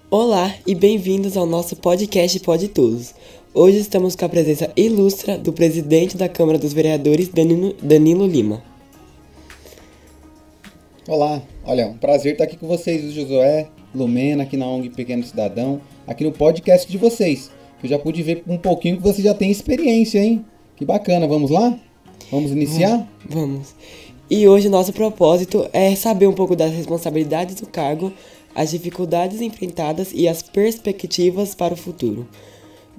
Olá e bem-vindos ao nosso podcast Pode Todos. Hoje estamos com a presença ilustre do presidente da Câmara dos Vereadores, Danilo Lima. Olá, olha, um prazer estar aqui com vocês, o Josué, Lumena, aqui na ONG Pequeno Cidadão, aqui no podcast de vocês, que eu já pude ver um pouquinho que você já tem experiência, hein? Que bacana, vamos lá? Vamos iniciar? Vamos. E hoje o nosso propósito é saber um pouco das responsabilidades do cargo, as dificuldades enfrentadas e as perspectivas para o futuro.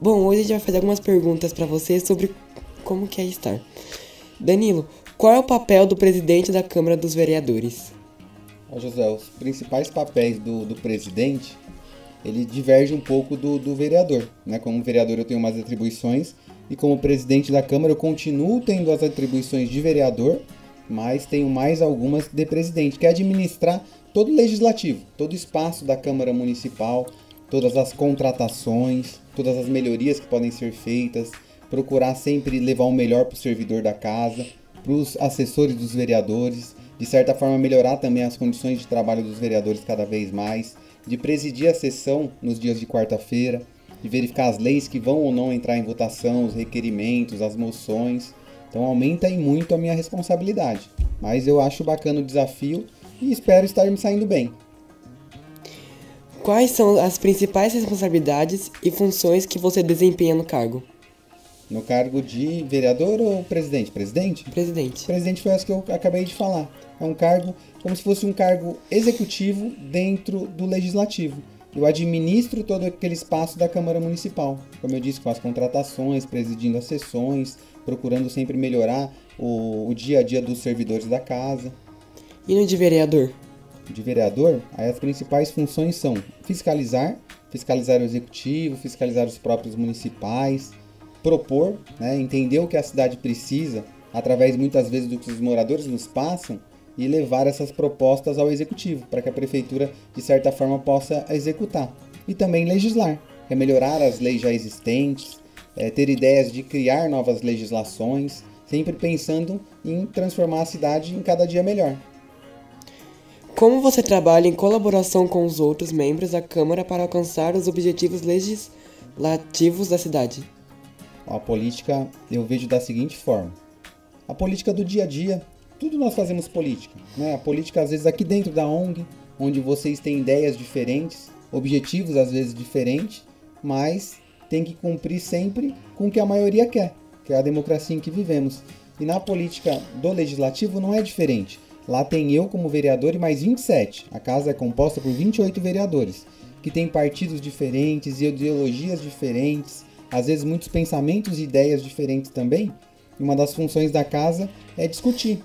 Bom, hoje a gente vai fazer algumas perguntas para você sobre como que é estar. Danilo, qual é o papel do presidente da Câmara dos Vereadores? José, os principais papéis do presidente, ele diverge um pouco do vereador, né? Como vereador eu tenho umas atribuições e como presidente da Câmara eu continuo tendo as atribuições de vereador, mas tenho mais algumas de presidente, que é administrar todo o legislativo, todo o espaço da Câmara Municipal, todas as contratações, todas as melhorias que podem ser feitas, procurar sempre levar o melhor para o servidor da casa, para os assessores dos vereadores, de certa forma melhorar também as condições de trabalho dos vereadores cada vez mais, de presidir a sessão nos dias de quarta-feira, de verificar as leis que vão ou não entrar em votação, os requerimentos, as moções. Então aumenta aí muito a minha responsabilidade, mas eu acho bacana o desafio e espero estar me saindo bem. Quais são as principais responsabilidades e funções que você desempenha no cargo? No cargo de vereador ou presidente? Presidente? Presidente. Presidente foi essa que eu acabei de falar. É um cargo como se fosse um cargo executivo dentro do legislativo. Eu administro todo aquele espaço da Câmara Municipal. Como eu disse, com as contratações, presidindo as sessões, procurando sempre melhorar o dia a dia dos servidores da casa. E no de vereador? De vereador, aí as principais funções são fiscalizar o executivo, fiscalizar os próprios municipais, propor, né, entender o que a cidade precisa, através muitas vezes do que os moradores nos passam, e levar essas propostas ao executivo, para que a prefeitura, de certa forma, possa executar. E também legislar, que é melhorar as leis já existentes, ter ideias de criar novas legislações, sempre pensando em transformar a cidade em cada dia melhor. Como você trabalha em colaboração com os outros membros da Câmara para alcançar os objetivos legislativos da cidade? A política eu vejo da seguinte forma. A política do dia a dia, tudo nós fazemos política, né? A política às vezes aqui dentro da ONG, onde vocês têm ideias diferentes, objetivos às vezes diferentes, mas tem que cumprir sempre com o que a maioria quer, que é a democracia em que vivemos. E na política do legislativo não é diferente. Lá tem eu como vereador e mais 27. A casa é composta por 28 vereadores, que têm partidos diferentes, ideologias diferentes, às vezes muitos pensamentos e ideias diferentes também. E uma das funções da casa é discutir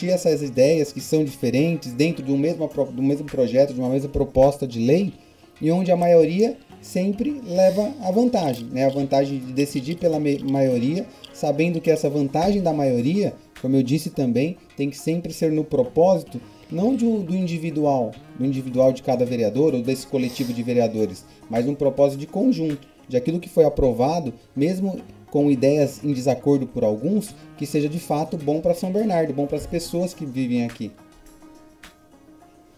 essas ideias que são diferentes dentro do mesmo projeto, de uma mesma proposta de lei, e onde a maioria sempre leva a vantagem, né? A vantagem de decidir pela maioria, sabendo que essa vantagem da maioria, como eu disse também, tem que sempre ser no propósito, não do individual de cada vereador ou desse coletivo de vereadores, mas um propósito de conjunto, de aquilo que foi aprovado, mesmo com ideias em desacordo por alguns, que seja de fato bom para São Bernardo, bom para as pessoas que vivem aqui.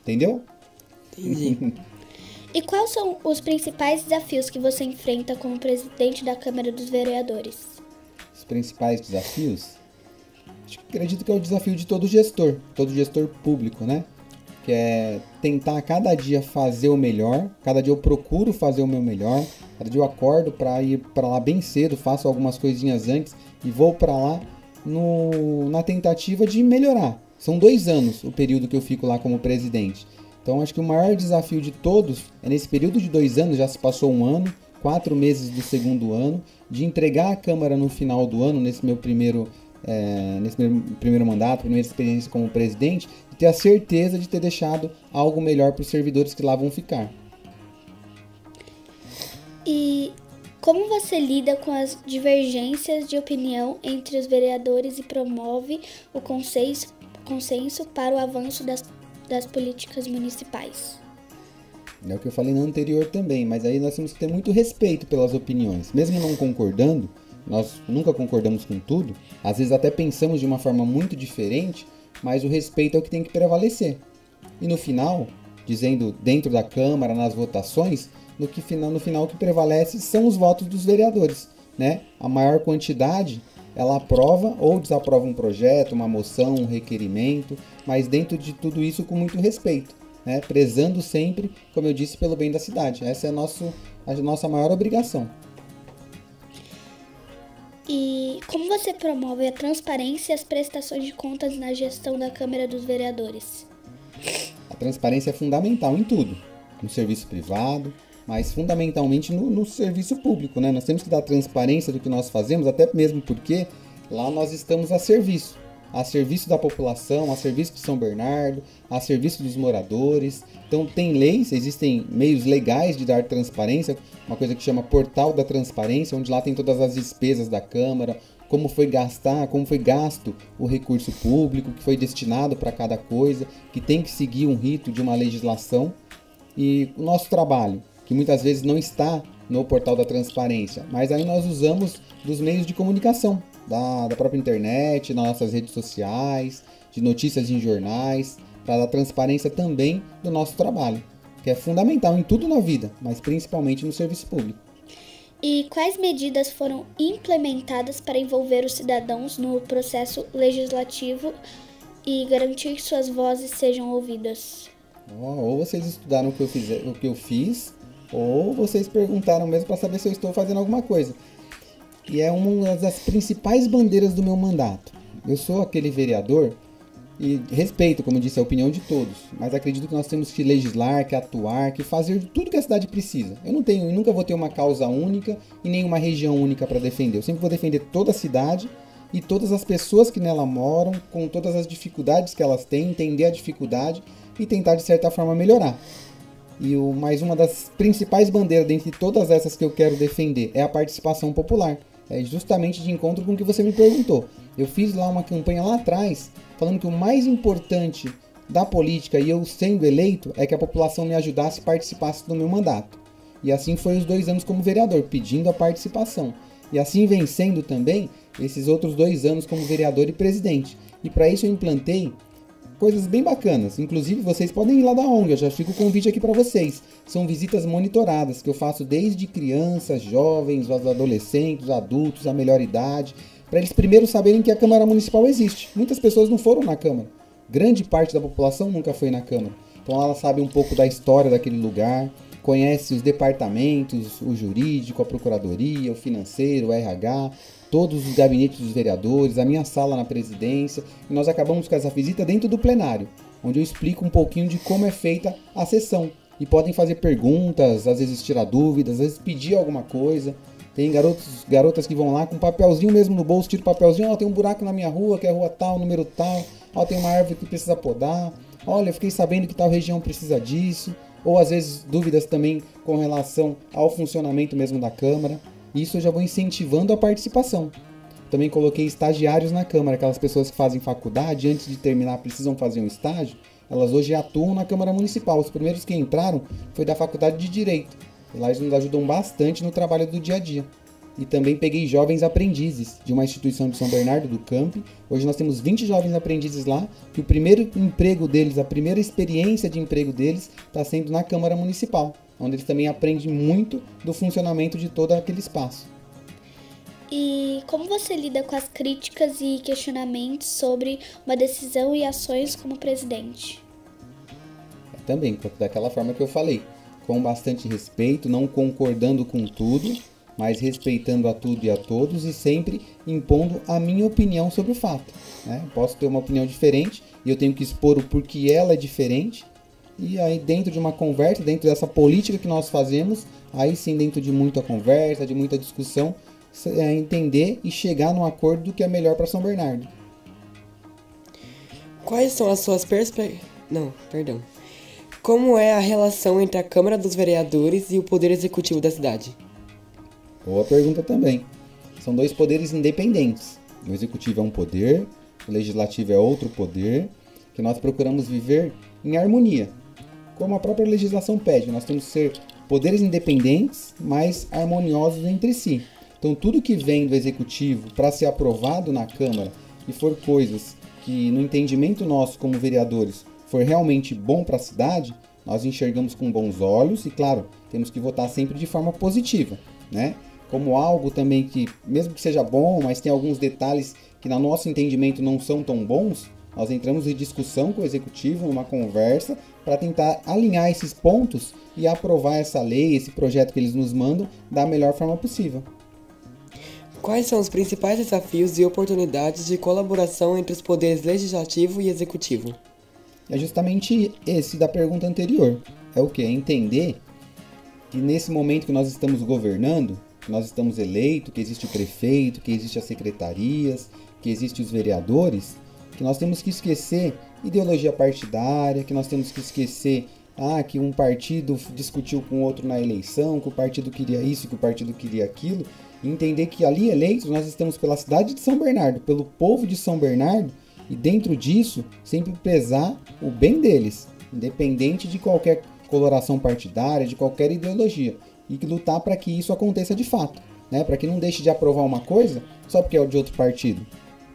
Entendeu? Entendi. E quais são os principais desafios que você enfrenta como presidente da Câmara dos Vereadores? Os principais desafios? Acredito que é o desafio de todo gestor público, né? Que é tentar cada dia fazer o melhor, cada dia eu procuro fazer o meu melhor, cada dia eu acordo para ir para lá bem cedo, faço algumas coisinhas antes e vou para lá na tentativa de melhorar. São 2 anos o período que eu fico lá como presidente. Então acho que o maior desafio de todos é nesse período de 2 anos, já se passou 1 ano, 4 meses do segundo ano, de entregar a Câmara no final do ano, nesse meu primeiro mandato, primeira experiência como presidente, e ter a certeza de ter deixado algo melhor para os servidores que lá vão ficar. E como você lida com as divergências de opinião entre os vereadores e promove o consenso para o avanço das políticas municipais? É o que eu falei no anterior também, mas aí nós temos que ter muito respeito pelas opiniões. Mesmo não concordando, nós nunca concordamos com tudo, às vezes até pensamos de uma forma muito diferente, mas o respeito é o que tem que prevalecer. E no final, dizendo dentro da Câmara, nas votações, no final o que prevalece são os votos dos vereadores, né? A maior quantidade, ela aprova ou desaprova um projeto, uma moção, um requerimento, mas dentro de tudo isso com muito respeito, né? Prezando sempre, como eu disse, pelo bem da cidade. Essa é a nossa maior obrigação. E como você promove a transparência e as prestações de contas na gestão da Câmara dos Vereadores? A transparência é fundamental em tudo, no serviço privado, mas fundamentalmente no serviço público, né? Nós temos que dar transparência do que nós fazemos, até mesmo porque lá nós estamos a serviço da população, a serviço de São Bernardo, a serviço dos moradores. Então tem leis, existem meios legais de dar transparência, uma coisa que chama Portal da Transparência, onde lá tem todas as despesas da Câmara, como foi gasto o recurso público, que foi destinado para cada coisa, que tem que seguir um rito de uma legislação. E o nosso trabalho, que muitas vezes não está no Portal da Transparência, mas aí nós usamos dos meios de comunicação, da própria internet, nas nossas redes sociais, de notícias em jornais, para dar transparência também do nosso trabalho, que é fundamental em tudo na vida, mas principalmente no serviço público. E quais medidas foram implementadas para envolver os cidadãos no processo legislativo e garantir que suas vozes sejam ouvidas? Ou vocês estudaram o que eu fiz, ou vocês perguntaram mesmo para saber se eu estou fazendo alguma coisa. E é uma das principais bandeiras do meu mandato. Eu sou aquele vereador e respeito, como disse, a opinião de todos, mas acredito que nós temos que legislar, que atuar, que fazer tudo que a cidade precisa. Eu nunca vou ter uma causa única e nenhuma região única para defender. Eu sempre vou defender toda a cidade e todas as pessoas que nela moram, com todas as dificuldades que elas têm, entender a dificuldade e tentar, de certa forma, melhorar. Mas uma das principais bandeiras dentre todas essas que eu quero defender é a participação popular. É justamente de encontro com o que você me perguntou. Eu fiz lá uma campanha lá atrás, falando que o mais importante da política, e eu sendo eleito, é que a população me ajudasse e participasse do meu mandato. E assim foi os 2 anos como vereador, pedindo a participação. E assim vencendo também esses outros 2 anos como vereador e presidente. E para isso eu implantei coisas bem bacanas. Inclusive, vocês podem ir lá da ONG, eu já fico o convite aqui para vocês. São visitas monitoradas que eu faço desde crianças, jovens, os adolescentes, adultos, a melhor idade, para eles primeiro saberem que a Câmara Municipal existe. Muitas pessoas não foram na Câmara. Grande parte da população nunca foi na Câmara. Então ela sabe um pouco da história daquele lugar, conhece os departamentos, o jurídico, a procuradoria, o financeiro, o RH, todos os gabinetes dos vereadores, a minha sala na presidência, e nós acabamos com essa visita dentro do plenário, onde eu explico um pouquinho de como é feita a sessão. E podem fazer perguntas, às vezes tirar dúvidas, às vezes pedir alguma coisa. Tem garotas que vão lá com um papelzinho mesmo no bolso, tira o papelzinho, tem um buraco na minha rua, que é rua tal, número tal, tem uma árvore que precisa podar, olha, eu fiquei sabendo que tal região precisa disso, ou às vezes dúvidas também com relação ao funcionamento mesmo da Câmara. Isso eu já vou incentivando a participação. Também coloquei estagiários na Câmara, aquelas pessoas que fazem faculdade, antes de terminar precisam fazer um estágio, elas hoje atuam na Câmara Municipal. Os primeiros que entraram foi da Faculdade de Direito. E lá eles nos ajudam bastante no trabalho do dia a dia. E também peguei jovens aprendizes de uma instituição de São Bernardo do Campi. Hoje nós temos 20 jovens aprendizes lá, que o primeiro emprego deles, a primeira experiência de emprego deles está sendo na Câmara Municipal, onde eles também aprendem muito do funcionamento de todo aquele espaço. E como você lida com as críticas e questionamentos sobre uma decisão e ações como presidente? Também, daquela forma que eu falei, com bastante respeito, não concordando com tudo, mas respeitando a tudo e a todos e sempre impondo a minha opinião sobre o fato, né? Posso ter uma opinião diferente e eu tenho que expor o porquê ela é diferente. E aí dentro de uma conversa, dentro dessa política que nós fazemos, aí sim dentro de muita conversa, de muita discussão, entender e chegar num acordo do que é melhor para São Bernardo. Quais são as suas Como é a relação entre a Câmara dos Vereadores e o Poder Executivo da cidade? Boa pergunta também. São 2 poderes independentes. O Executivo é um poder, o Legislativo é outro poder, que nós procuramos viver em harmonia. Como a própria legislação pede, nós temos que ser poderes independentes, mas harmoniosos entre si. Então tudo que vem do Executivo para ser aprovado na Câmara e for coisas que no entendimento nosso como vereadores for realmente bom para a cidade, nós enxergamos com bons olhos e, claro, temos que votar sempre de forma positiva, né? Como algo também que, mesmo que seja bom, mas tem alguns detalhes que no nosso entendimento não são tão bons, nós entramos em discussão com o executivo, numa conversa, para tentar alinhar esses pontos e aprovar essa lei, esse projeto que eles nos mandam, da melhor forma possível. Quais são os principais desafios e oportunidades de colaboração entre os poderes legislativo e executivo? É justamente esse da pergunta anterior. É o quê? É entender que nesse momento que nós estamos governando, que nós estamos eleitos, que existe o prefeito, que existe as secretarias, que existem os vereadores, que nós temos que esquecer ideologia partidária, que nós temos que esquecer que um partido discutiu com outro na eleição, que o partido queria isso, que o partido queria aquilo, e entender que ali eleitos nós estamos pela cidade de São Bernardo, pelo povo de São Bernardo, e dentro disso sempre prezar o bem deles, independente de qualquer coloração partidária, de qualquer ideologia, e que lutar para que isso aconteça de fato, né? Para que não deixe de aprovar uma coisa só porque é de outro partido,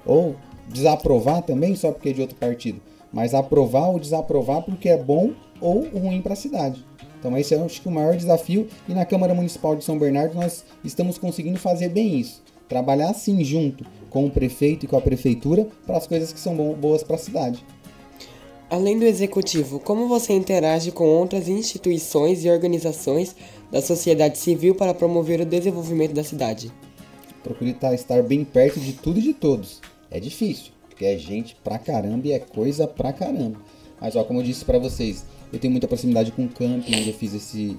ou desaprovar também só porque é de outro partido, mas aprovar ou desaprovar porque é bom ou ruim para a cidade. Então esse é, acho que, o maior desafio, e na Câmara Municipal de São Bernardo nós estamos conseguindo fazer bem isso, trabalhar assim junto com o prefeito e com a prefeitura para as coisas que são boas para a cidade. Além do executivo, como você interage com outras instituições e organizações da sociedade civil para promover o desenvolvimento da cidade? Procure estar bem perto de tudo e de todos. É difícil, porque é gente pra caramba e é coisa pra caramba. Mas como eu disse pra vocês, eu tenho muita proximidade com o camping, onde eu fiz esse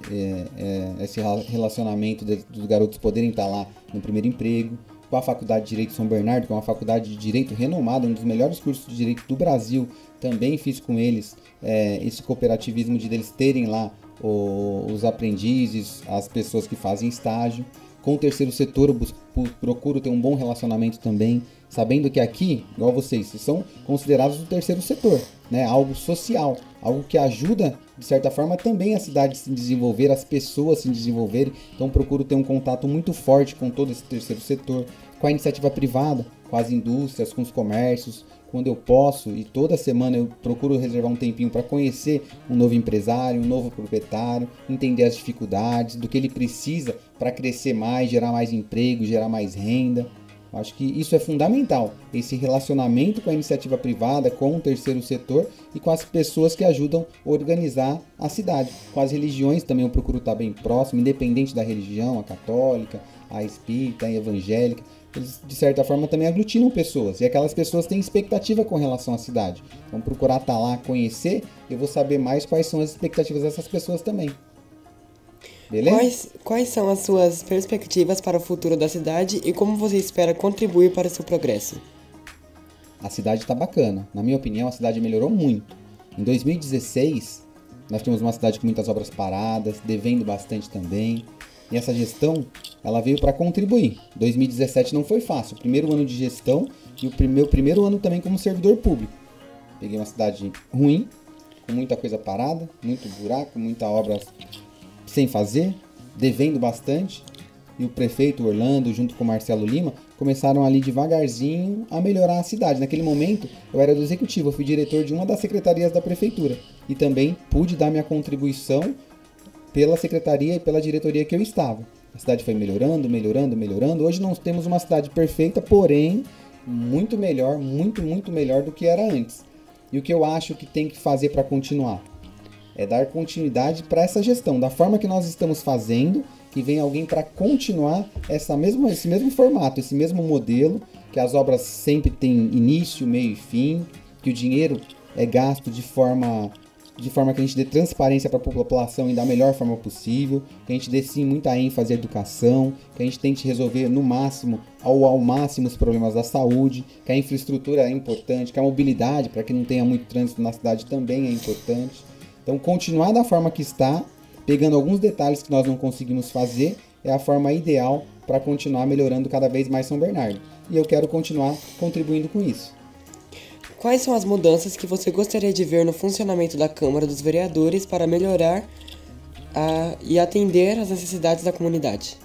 relacionamento dos garotos poderem estar lá no primeiro emprego, com a Faculdade de Direito São Bernardo, que é uma faculdade de direito renomada, um dos melhores cursos de direito do Brasil. Também fiz com eles esse cooperativismo de eles terem lá os aprendizes, as pessoas que fazem estágio. Com o terceiro setor, eu procuro ter um bom relacionamento também, sabendo que aqui, igual vocês são considerados o terceiro setor, né? Algo social, algo que ajuda, de certa forma, também a cidade a se desenvolver, as pessoas se desenvolverem. Então, procuro ter um contato muito forte com todo esse terceiro setor, com a iniciativa privada, com as indústrias, com os comércios, quando eu posso, e toda semana eu procuro reservar um tempinho para conhecer um novo empresário, um novo proprietário, entender as dificuldades, do que ele precisa para crescer mais, gerar mais emprego, gerar mais renda. Acho que isso é fundamental, esse relacionamento com a iniciativa privada, com o terceiro setor e com as pessoas que ajudam a organizar a cidade. Com as religiões também eu procuro estar bem próximo, independente da religião, a católica, a espírita, a evangélica. Eles, de certa forma, também aglutinam pessoas, e aquelas pessoas têm expectativa com relação à cidade. Então, procurar estar lá, conhecer, eu vou saber mais quais são as expectativas dessas pessoas também. Beleza? Quais são as suas perspectivas para o futuro da cidade e como você espera contribuir para o seu progresso? A cidade está bacana. Na minha opinião, a cidade melhorou muito. Em 2016, nós tínhamos uma cidade com muitas obras paradas, devendo bastante também. E essa gestão, ela veio para contribuir. 2017 não foi fácil. O primeiro ano de gestão e o meu primeiro ano também como servidor público. Peguei uma cidade ruim, com muita coisa parada, muito buraco, muita obra sem fazer, devendo bastante. E o prefeito Orlando, junto com o Marcelo Lima, começaram ali devagarzinho a melhorar a cidade. Naquele momento, eu era do executivo, eu fui diretor de uma das secretarias da prefeitura. E também pude dar minha contribuição pela secretaria e pela diretoria que eu estava. A cidade foi melhorando, melhorando, melhorando. Hoje nós temos uma cidade perfeita, porém muito melhor, muito melhor do que era antes. E o que eu acho que tem que fazer para continuar é dar continuidade para essa gestão, da forma que nós estamos fazendo, que venha alguém para continuar esse mesmo formato, esse mesmo modelo, que as obras sempre têm início, meio e fim, que o dinheiro é gasto de forma que a gente dê transparência para a população e da melhor forma possível, que a gente dê sim muita ênfase à educação, que a gente tente resolver no máximo, ao máximo, os problemas da saúde, que a infraestrutura é importante, que a mobilidade, para que não tenha muito trânsito na cidade, também é importante. Então, continuar da forma que está, pegando alguns detalhes que nós não conseguimos fazer, é a forma ideal para continuar melhorando cada vez mais São Bernardo. E eu quero continuar contribuindo com isso. Quais são as mudanças que você gostaria de ver no funcionamento da Câmara dos Vereadores para melhorar e atender às necessidades da comunidade?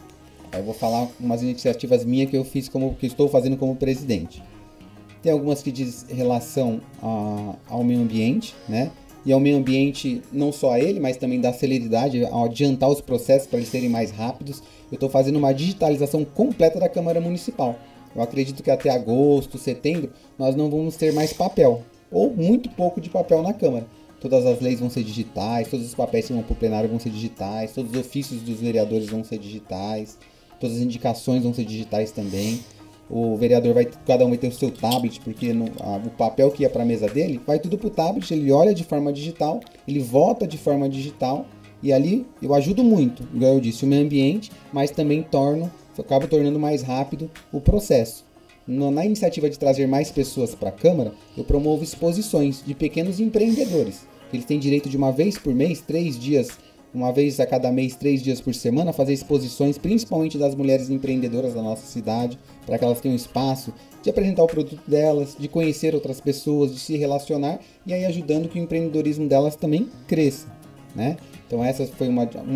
Eu vou falar umas iniciativas minhas que eu fiz que estou fazendo como presidente. Tem algumas que diz relação ao meio ambiente, né? e ao meio ambiente, não só a ele, mas também dar celeridade, ao adiantar os processos para eles serem mais rápidos. Eu estou fazendo uma digitalização completa da Câmara Municipal. Eu acredito que até agosto, setembro, nós não vamos ter mais papel, ou muito pouco de papel na Câmara. Todas as leis vão ser digitais, todos os papéis que vão para o plenário vão ser digitais, todos os ofícios dos vereadores vão ser digitais, todas as indicações vão ser digitais também. O vereador cada um vai ter o seu tablet, porque o papel que ia para a mesa dele vai tudo para o tablet, ele olha de forma digital, ele vota de forma digital, e ali eu ajudo muito, igual eu disse, o meio ambiente, mas também acabo tornando mais rápido o processo. Na iniciativa de trazer mais pessoas para a Câmara, eu promovo exposições de pequenos empreendedores. Eles têm direito de uma vez por mês, 3 dias, uma vez a cada mês, 3 dias por semana, fazer exposições, principalmente das mulheres empreendedoras da nossa cidade, para que elas tenham espaço de apresentar o produto delas, de conhecer outras pessoas, de se relacionar, e aí ajudando que o empreendedorismo delas também cresça, né? Então essas foi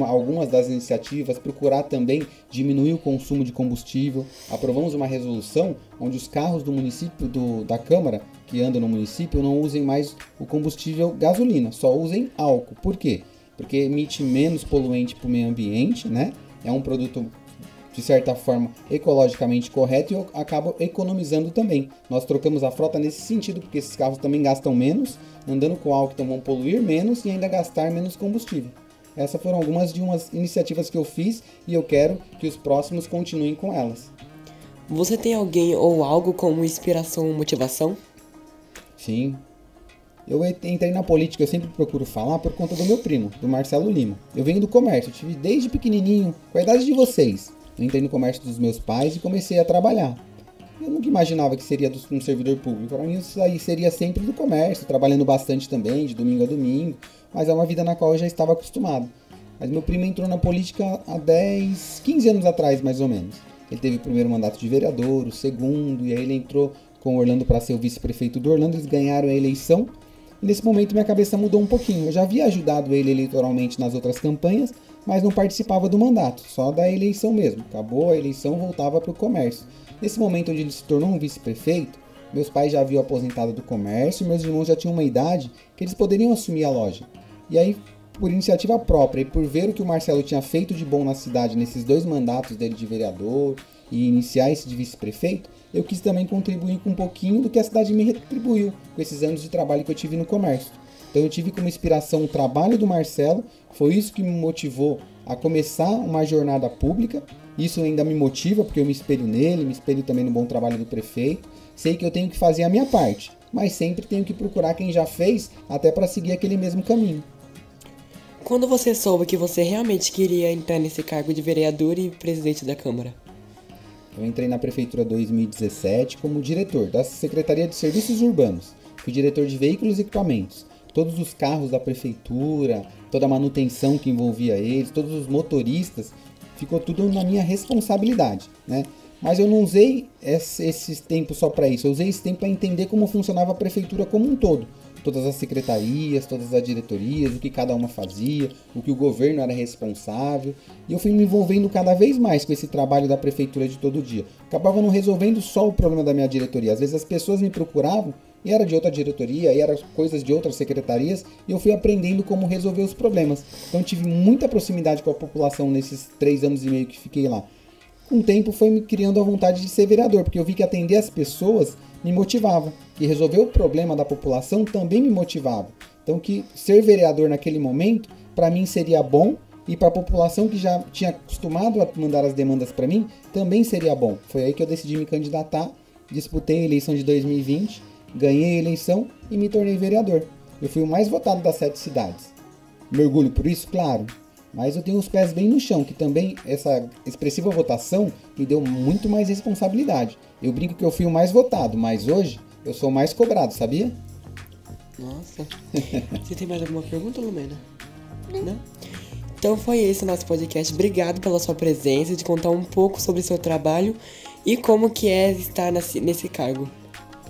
algumas das iniciativas, procurar também diminuir o consumo de combustível. Aprovamos uma resolução onde os carros do município, da Câmara, que andam no município, não usem mais o combustível gasolina, só usem álcool. Por quê? Porque emite menos poluente para o meio ambiente, né? É um produto, de certa forma, ecologicamente correto e acaba economizando também. Nós trocamos a frota nesse sentido, porque esses carros também gastam menos, andando com álcool, então vão poluir menos e ainda gastar menos combustível. Essas foram algumas de umas iniciativas que eu fiz e eu quero que os próximos continuem com elas. Você tem alguém ou algo como inspiração ou motivação? Sim. Eu entrei na política, eu sempre procuro falar por conta do meu primo, do Marcelo Lima. Eu venho do comércio, eu tive desde pequenininho, com a idade de vocês. Eu entrei no comércio dos meus pais e comecei a trabalhar. Eu nunca imaginava que seria um servidor público. Para mim isso aí seria sempre do comércio, trabalhando bastante também, de domingo a domingo. Mas é uma vida na qual eu já estava acostumado. Mas meu primo entrou na política há 15 anos atrás, mais ou menos. Ele teve o primeiro mandato de vereador, o segundo, e aí ele entrou com o Orlando para ser o vice-prefeito do Orlando. Eles ganharam a eleição. E nesse momento minha cabeça mudou um pouquinho. Eu já havia ajudado ele eleitoralmente nas outras campanhas, mas não participava do mandato, só da eleição mesmo. Acabou a eleição, voltava para o comércio. Nesse momento onde ele se tornou um vice-prefeito, meus pais já haviam aposentado do comércio e meus irmãos já tinham uma idade que eles poderiam assumir a loja. E aí, por iniciativa própria e por ver o que o Marcelo tinha feito de bom na cidade nesses 2 mandatos dele de vereador e iniciar esse de vice-prefeito, eu quis também contribuir com um pouquinho do que a cidade me retribuiu com esses anos de trabalho que eu tive no comércio. Então eu tive como inspiração o trabalho do Marcelo, foi isso que me motivou a começar uma jornada pública. Isso ainda me motiva porque eu me espelho nele, me espelho também no bom trabalho do prefeito. Sei que eu tenho que fazer a minha parte, mas sempre tenho que procurar quem já fez até para seguir aquele mesmo caminho. Quando você soube que você realmente queria entrar nesse cargo de vereador e presidente da Câmara? Eu entrei na prefeitura 2017 como diretor da Secretaria de Serviços Urbanos. Fui diretor de veículos e equipamentos. Todos os carros da prefeitura, toda a manutenção que envolvia eles, todos os motoristas, ficou tudo na minha responsabilidade, né? Mas eu não usei esse tempo só para isso, eu usei esse tempo para entender como funcionava a prefeitura como um todo. Todas as secretarias, todas as diretorias, o que cada uma fazia, o que o governo era responsável. E eu fui me envolvendo cada vez mais com esse trabalho da prefeitura de todo dia. Acabava não resolvendo só o problema da minha diretoria. Às vezes as pessoas me procuravam e era de outra diretoria, e era coisas de outras secretarias, e eu fui aprendendo como resolver os problemas. Então tive muita proximidade com a população nesses 3 anos e meio que fiquei lá. Com o tempo foi me criando a vontade de ser vereador, porque eu vi que atender as pessoas me motivava. E resolver o problema da população também me motivava. Então que ser vereador naquele momento, para mim seria bom, e para a população que já tinha acostumado a mandar as demandas para mim, também seria bom. Foi aí que eu decidi me candidatar, disputei a eleição de 2020, ganhei a eleição e me tornei vereador. Eu fui o mais votado das 7 cidades. Me orgulho por isso? Claro. Mas eu tenho os pés bem no chão, que também essa expressiva votação me deu muito mais responsabilidade. Eu brinco que eu fui o mais votado, mas hoje eu sou o mais cobrado, sabia? Nossa. Você tem mais alguma pergunta, Lumena? Não? Então foi esse o nosso podcast. Obrigado pela sua presença, de contar um pouco sobre o seu trabalho e como que é estar nesse cargo.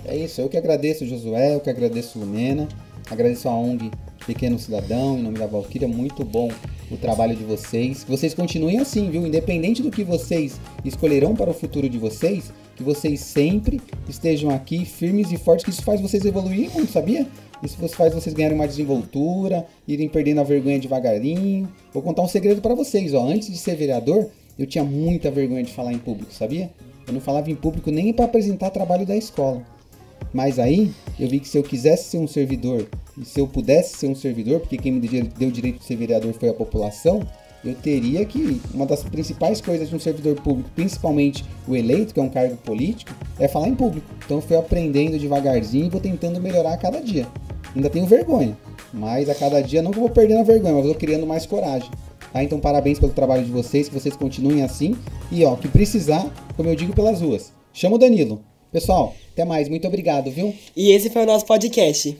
É isso, eu que agradeço, Josué, eu que agradeço, Lumena, agradeço a ONG Pequeno Cidadão, em nome da Valquíria. Muito bom o trabalho de vocês. Que vocês continuem assim, viu? Independente do que vocês escolherão para o futuro de vocês, que vocês sempre estejam aqui firmes e fortes, que isso faz vocês evoluírem muito, sabia? Isso faz vocês ganharem uma desenvoltura, irem perdendo a vergonha devagarinho. Vou contar um segredo para vocês, ó. Antes de ser vereador, eu tinha muita vergonha de falar em público, sabia? Eu não falava em público nem para apresentar trabalho da escola. Mas aí, eu vi que se eu quisesse ser um servidor, e se eu pudesse ser um servidor, porque quem me deu o direito de ser vereador foi a população, eu teria que, uma das principais coisas de um servidor público, principalmente o eleito, que é um cargo político, é falar em público. Então eu fui aprendendo devagarzinho e vou tentando melhorar a cada dia. Ainda tenho vergonha, mas a cada dia não vou perdendo a vergonha, mas vou criando mais coragem. Tá? Então parabéns pelo trabalho de vocês, que vocês continuem assim. E ó, que precisar, como eu digo pelas ruas, chama o Danilo. Pessoal, até mais, muito obrigado, viu? E esse foi o nosso podcast.